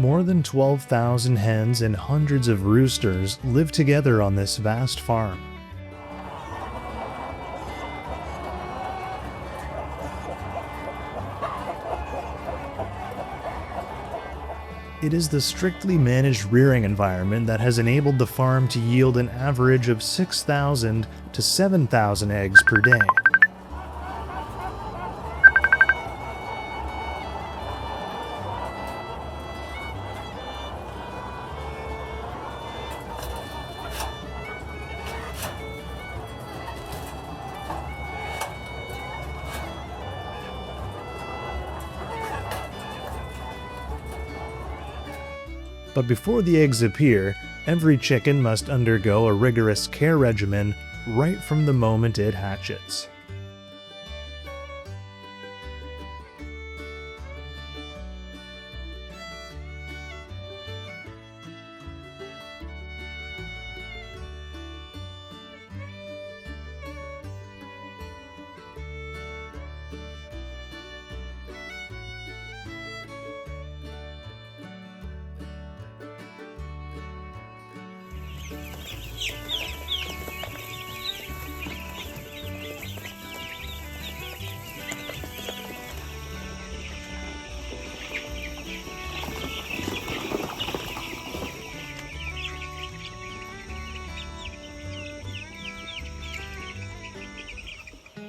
More than 12,000 hens and hundreds of roosters live together on this vast farm. It is the strictly managed rearing environment that has enabled the farm to yield an average of 6,000 to 7,000 eggs per day. But before the eggs appear, every chicken must undergo a rigorous care regimen right from the moment it hatches.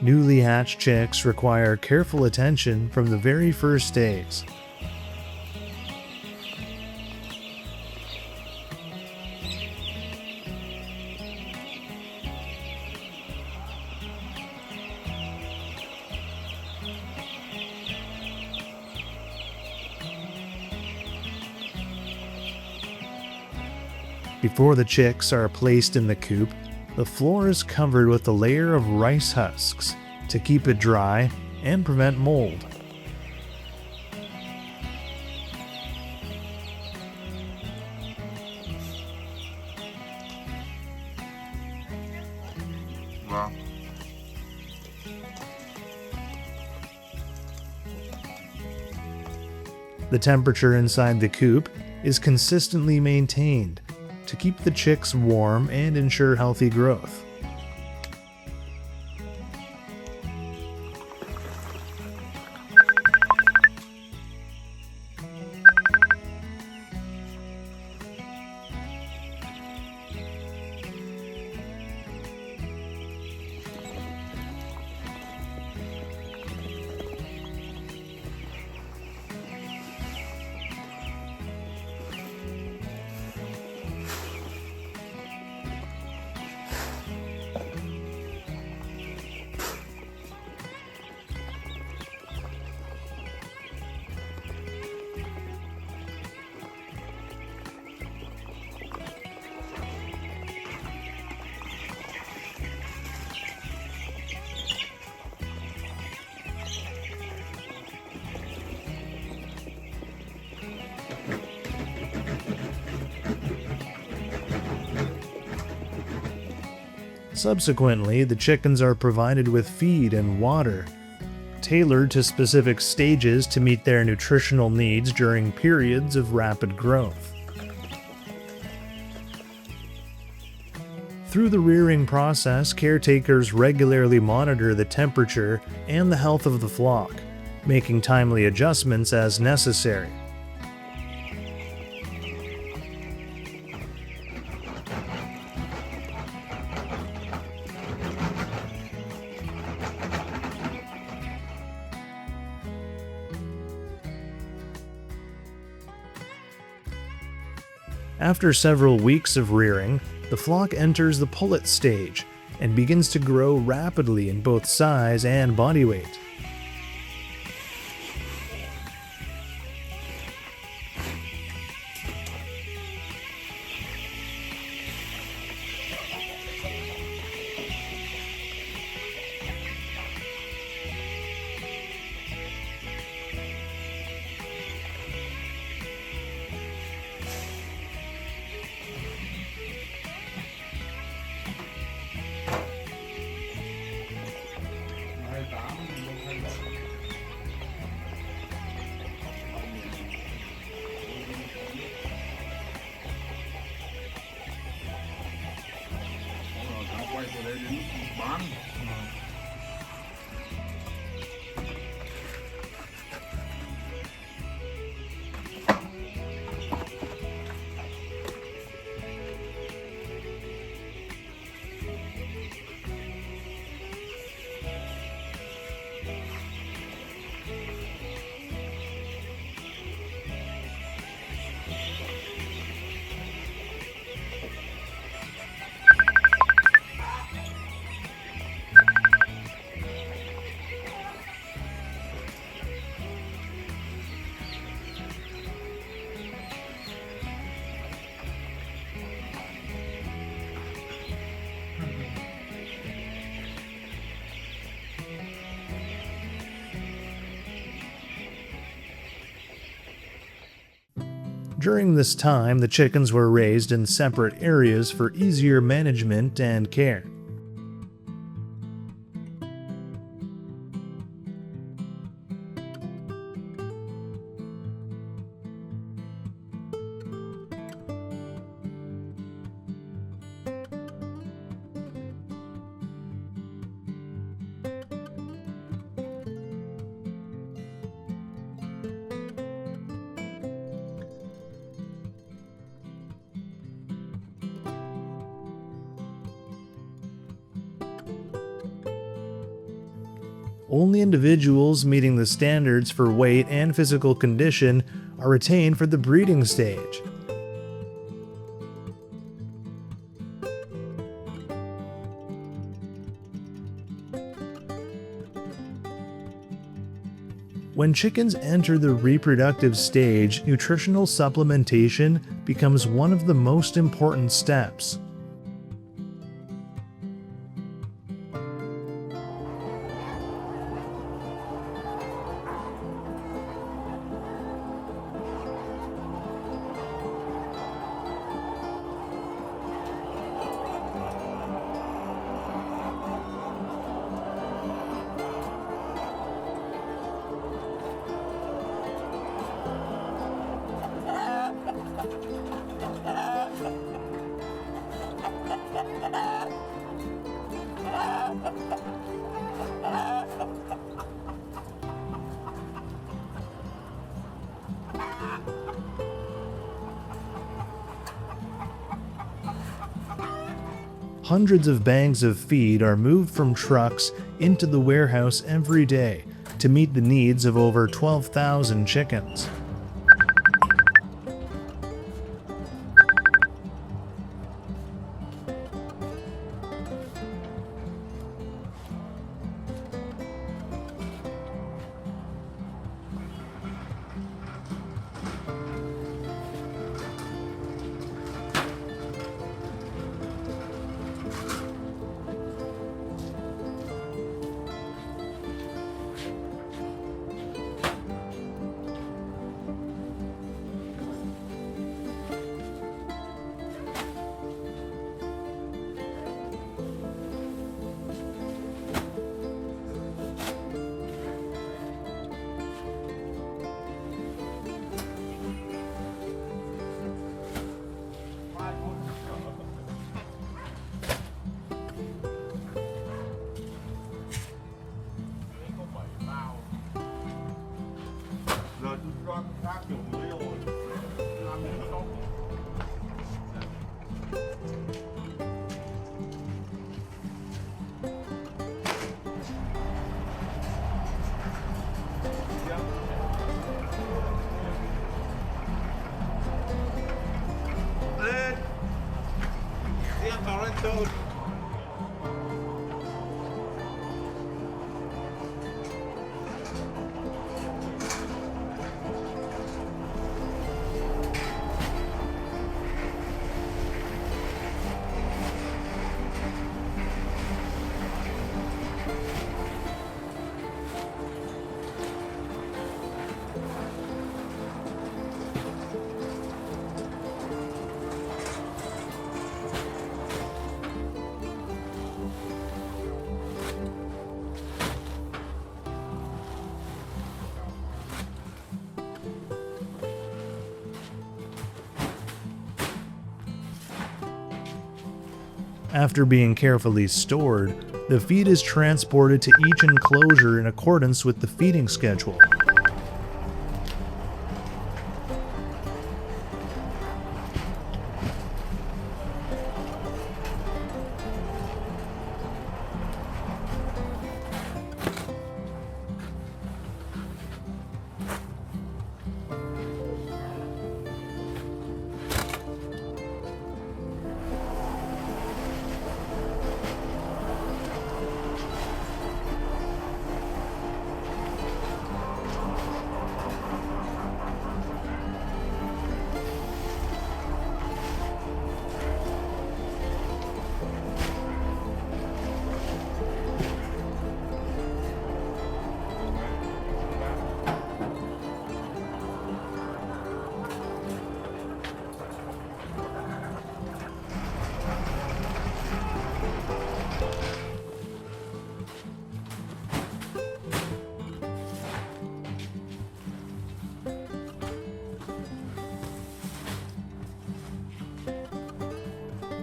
Newly hatched chicks require careful attention from the very first days. Before the chicks are placed in the coop, the floor is covered with a layer of rice husks to keep it dry and prevent mold. Wow. The temperature inside the coop is consistently maintained to keep the chicks warm and ensure healthy growth. Subsequently, the chickens are provided with feed and water, tailored to specific stages to meet their nutritional needs during periods of rapid growth. Through the rearing process, caretakers regularly monitor the temperature and the health of the flock, making timely adjustments as necessary. After several weeks of rearing, the flock enters the pullet stage and begins to grow rapidly in both size and body weight. During this time, the chickens were raised in separate areas for easier management and care. Only individuals meeting the standards for weight and physical condition are retained for the breeding stage. When chickens enter the reproductive stage, nutritional supplementation becomes one of the most important steps. Hundreds of bags of feed are moved from trucks into the warehouse every day to meet the needs of over 12,000 chickens. After being carefully stored, the feed is transported to each enclosure in accordance with the feeding schedule.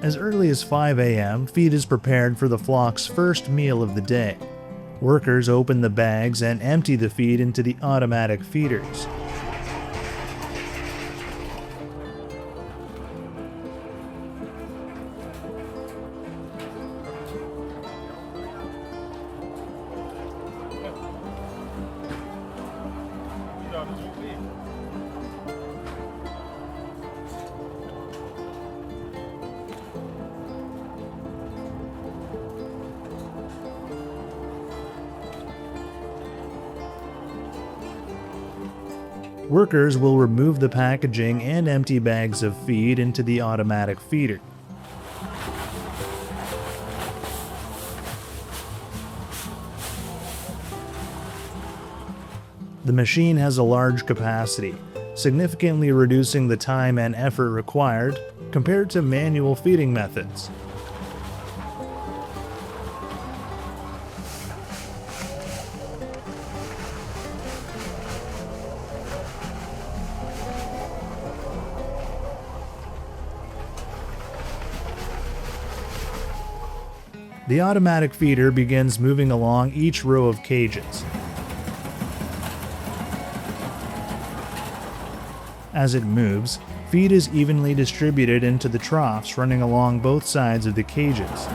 As early as 5 a.m., feed is prepared for the flock's first meal of the day. Workers open the bags and empty the feed into the automatic feeders. Workers will remove the packaging and empty bags of feed into the automatic feeder. The machine has a large capacity, significantly reducing the time and effort required compared to manual feeding methods. The automatic feeder begins moving along each row of cages. As it moves, feed is evenly distributed into the troughs running along both sides of the cages.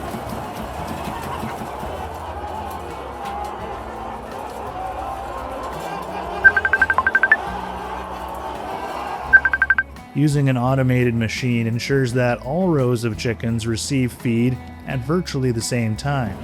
Using an automated machine ensures that all rows of chickens receive feed at virtually the same time.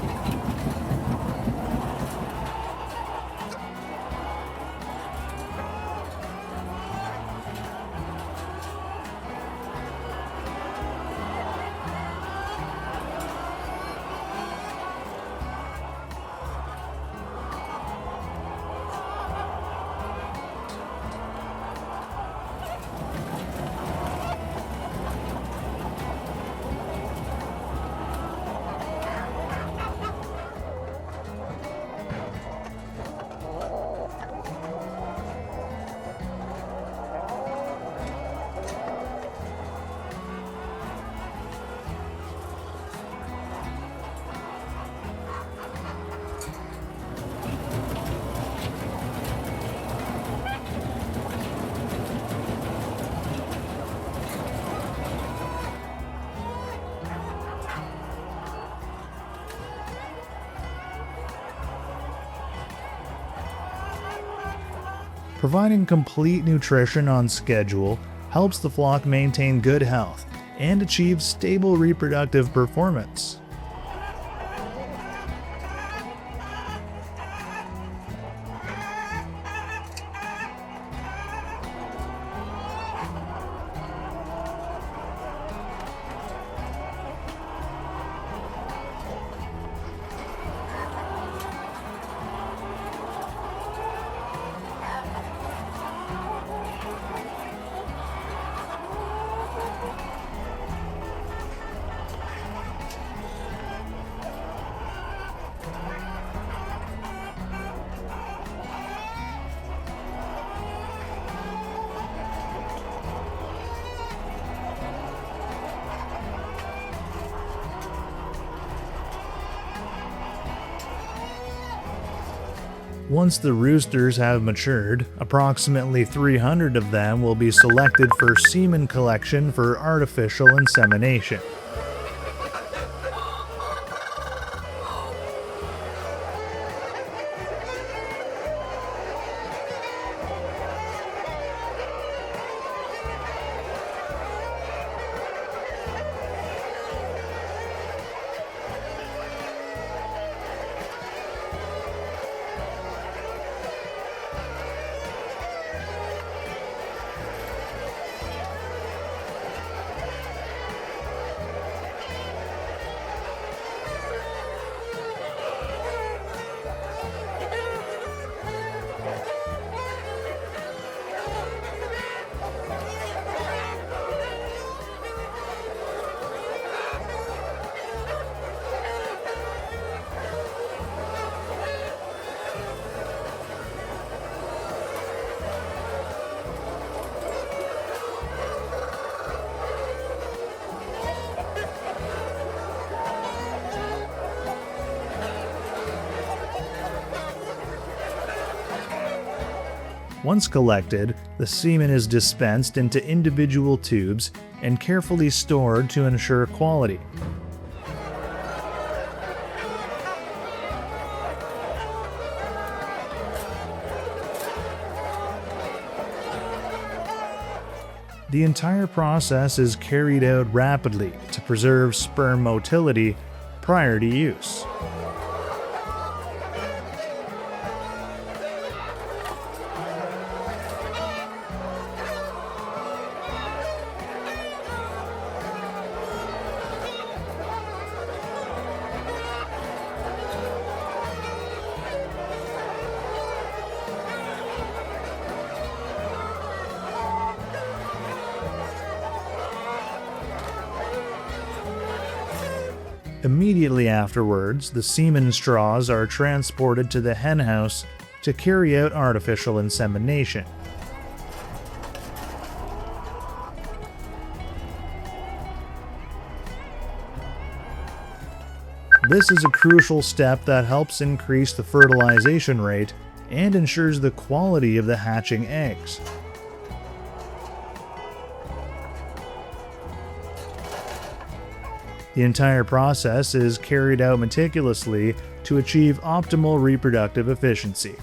Providing complete nutrition on schedule helps the flock maintain good health and achieve stable reproductive performance. Once the roosters have matured, approximately 300 of them will be selected for semen collection for artificial insemination. Once collected, the semen is dispensed into individual tubes and carefully stored to ensure quality. The entire process is carried out rapidly to preserve sperm motility prior to use. Immediately afterwards, the semen straws are transported to the henhouse to carry out artificial insemination. This is a crucial step that helps increase the fertilization rate and ensures the quality of the hatching eggs. The entire process is carried out meticulously to achieve optimal reproductive efficiency.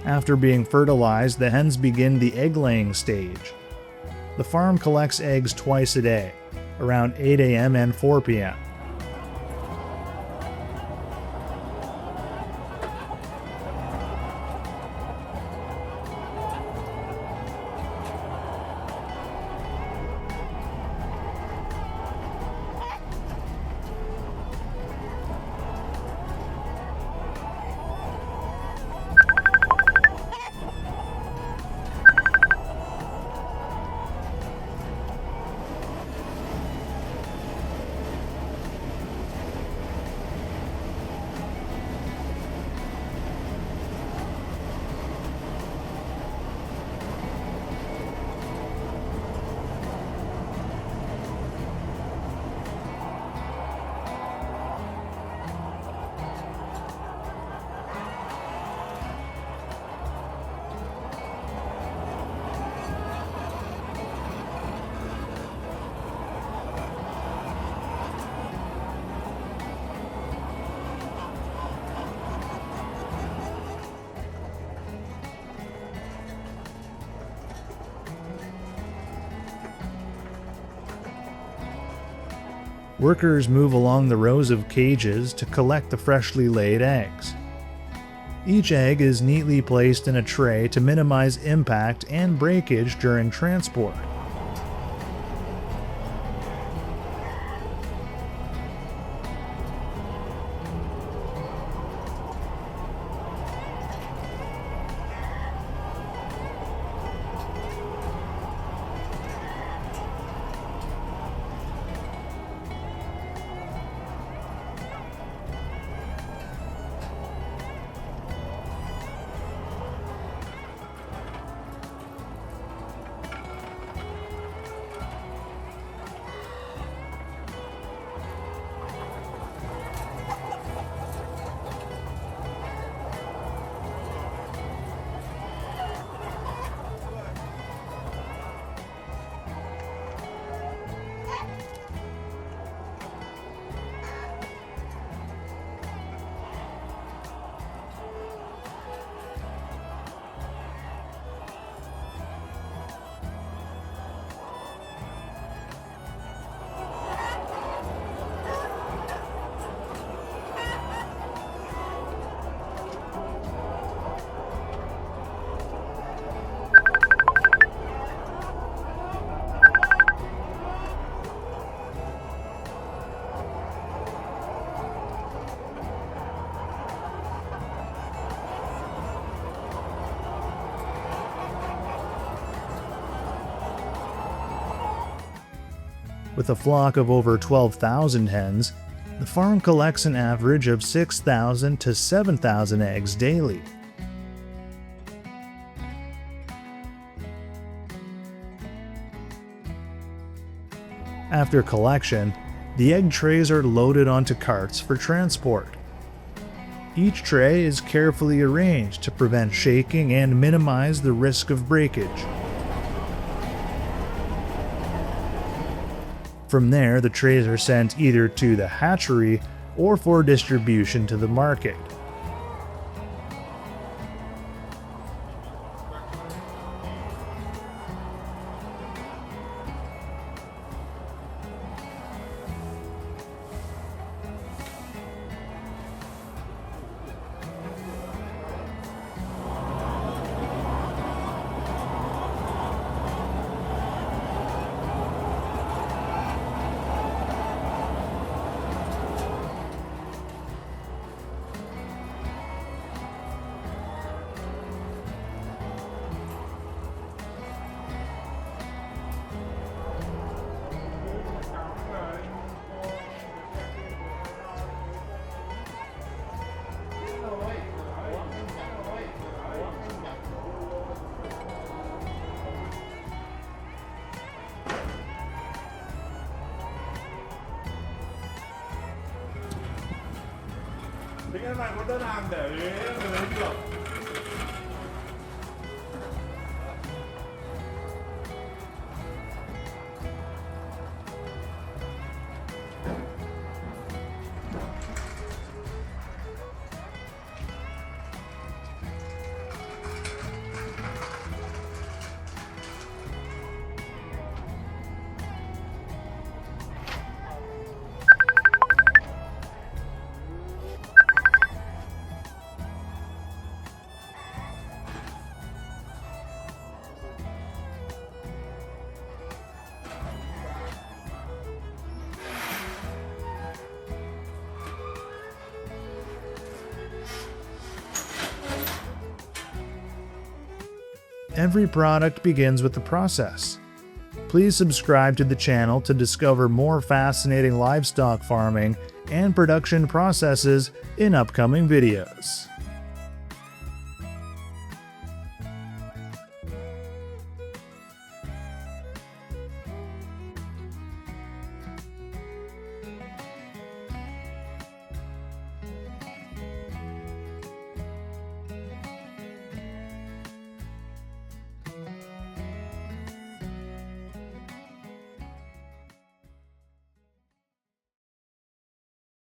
After being fertilized, the hens begin the egg-laying stage. The farm collects eggs twice a day, around 8 a.m. and 4 p.m. Workers move along the rows of cages to collect the freshly laid eggs. Each egg is neatly placed in a tray to minimize impact and breakage during transport. With a flock of over 12,000 hens, the farm collects an average of 6,000 to 7,000 eggs daily. After collection, the egg trays are loaded onto carts for transport. Each tray is carefully arranged to prevent shaking and minimize the risk of breakage. From there, the trays are sent either to the hatchery or for distribution to the market. Thì các bạn có đơn hàng để lấy được. Every product begins with the process. Please subscribe to the channel to discover more fascinating livestock farming and production processes in upcoming videos.